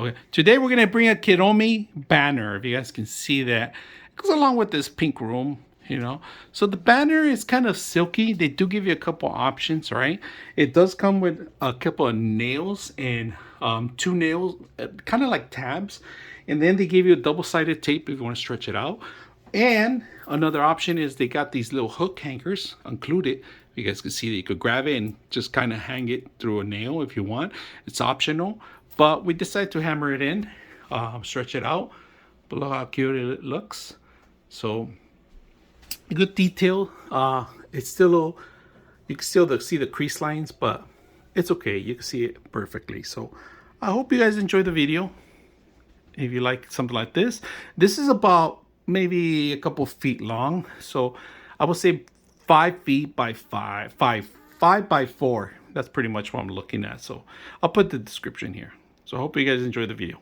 Okay, today we're gonna bring a Kiromi banner. If you guys can see that, it goes along with this pink room, you know. So the banner is kind of silky. They do give you a couple options, right? It does come with a couple of nails and two nails, kind of like tabs, and then they give you a double-sided tape if you want to stretch it out. And another option is they got these little hook hangers included. You guys can see that you could grab it and just kind of hang it through a nail if you want. It's optional, but we decided to hammer it in, stretch it out. But look how cute it looks. So good detail. It's still you can still see the crease lines, but it's okay. You can see it perfectly. So I hope you guys enjoy the video. If you like something like this, this is about maybe a couple feet long. So I would say 5 feet by 5 by 4. That's pretty much what I'm looking at. So I'll put the description here. So I hope you guys enjoy the video.